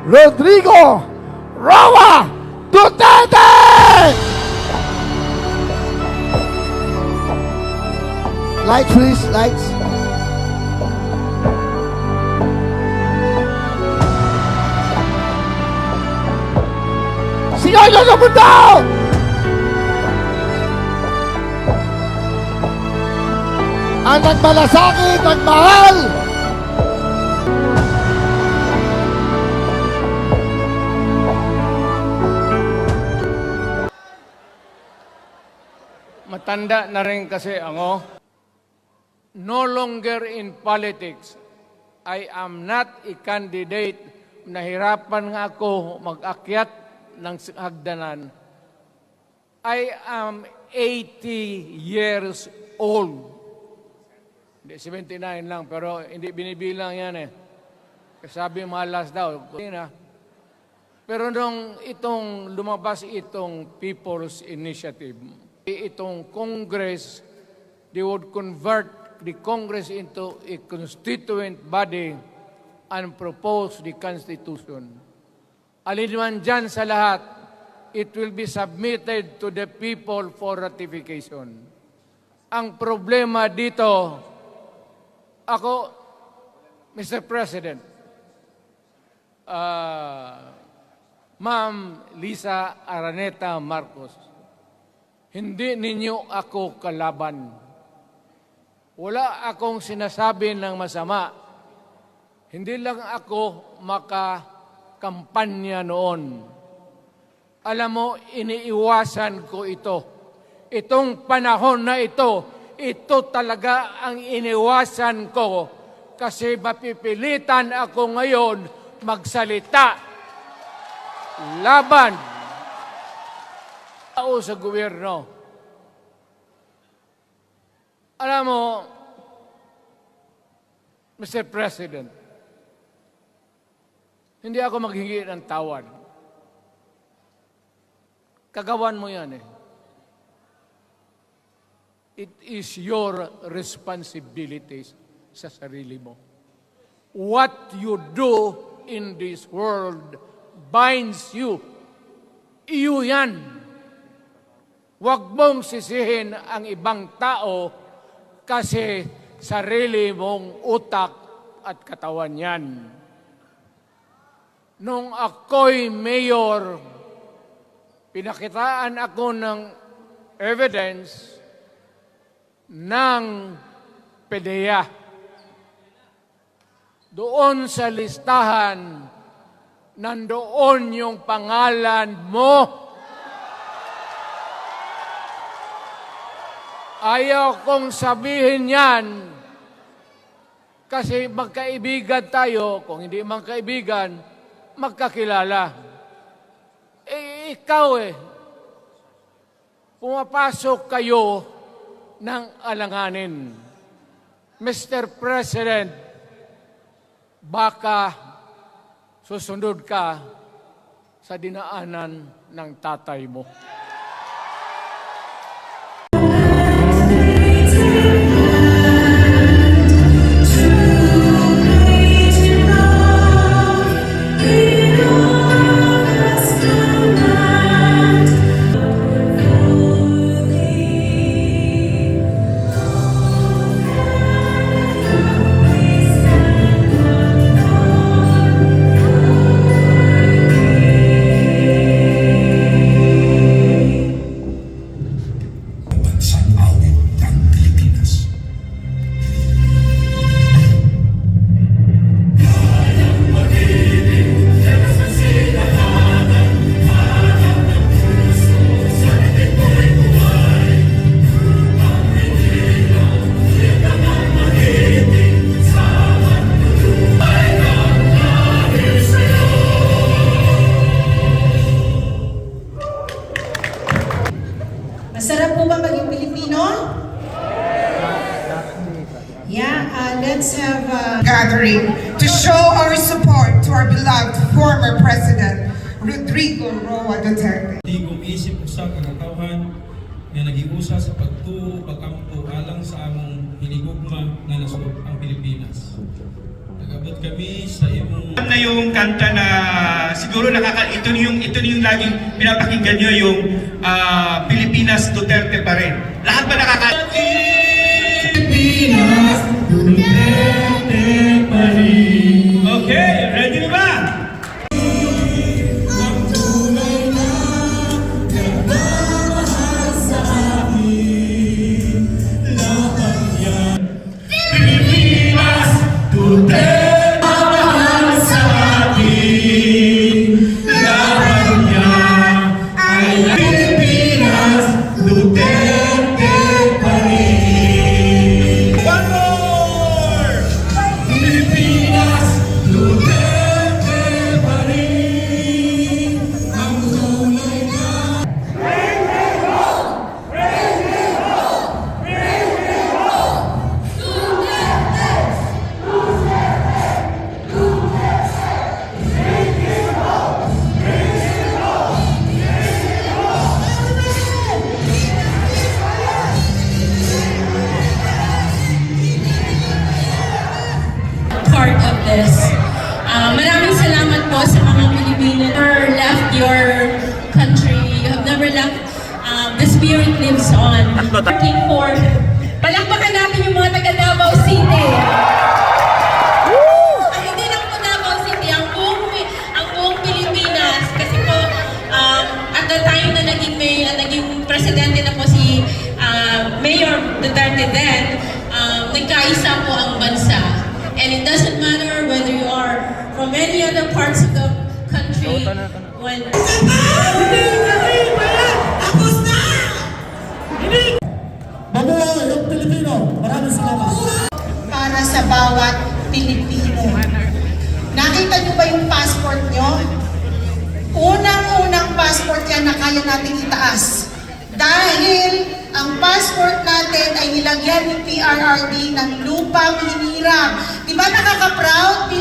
Rodrigo Roa Duterte! Lights, please, lights. Sigaw nyo sa mundo! Ang nagmalasakit, nagmahal! Matanda na rin kasi ako. No longer in politics. I am not a candidate. Nahirapan nga ako mag-akyat ng hagdanan. I am 80 years old. Hindi, 79 lang, pero hindi binibilang yan eh. Sabi malas daw. Pero nung itong lumabas itong People's Initiative, itong Congress, they would convert the Congress into a constituent body and propose the Constitution. Alinman dyan sa lahat, it will be submitted to the people for ratification. Ang problema dito, ako, Mr. President, Ma'am Lisa Araneta Marcos, hindi ninyo ako kalaban. Wala akong sinasabi ng masama. Hindi lang ako makakampanya noon. Alam mo, iniiwasan ko ito. Itong panahon na ito talaga ang iniwasan ko kasi mapipilitan ako ngayon magsalita laban sa gobyerno. Alam mo, Mr. President, hindi ako maghingi ng tawad. Kagawan mo yan eh. It is your responsibilities sa sarili mo. What you do in this world binds you. Iyo yan. Huwag mong sisihin ang ibang tao kasi sarili mong utak at katawan yan. Nung ako'y mayor, pinakitaan ako ng evidence ng PDEA. Doon sa listahan, nandoon yung pangalan mo. Ayaw kong sabihin yan kasi magkaibigan tayo. Kung hindi magkaibigan, magkakilala. Eh, ikaw pumapasok kayo ng alanganin. Mr. President, baka susunod ka sa dinaanan ng tatay mo. Masarap po ba maging Pilipino? Yeah, let's have a gathering to show our support to our beloved former President, Rodrigo Roa Duterte. Di gumisip sa kagatawahan na nagiusa sa pagtuo, pagkampo alang sa among hinigugma na nasod ang Pilipinas. Nagabot kami sa imong na yung kanta na siguro ito na yung laging pinapakinggan nyo yung Pilipinas Duterte pa rin. Lahat ba Pilipinas Duterte pa rin. Okay, ready na ba? Pilipinas Duterte. part of this. Maraming salamat po sa mga Pilipino. You never left your country. You have never left. The spirit lives on. Working for. Palakpakan natin yung mga taga Davao City. Hindi lang po Davao City, ang buong Pilipinas. Kasi po, at the time na naging presidente na po si Mayor Duterte then, nagkaisa po ang bansa. And it doesn't matter whether you are from any other parts of the country. When para sa bawat Pilipino. Nakita niyo ba yung passport niyo? Unang-unang passport yan na kaya natin itaas. Dahil ang passport natin ay nilagyan ng PRRD ng lupang hinirang. Di ba nakaka-proud?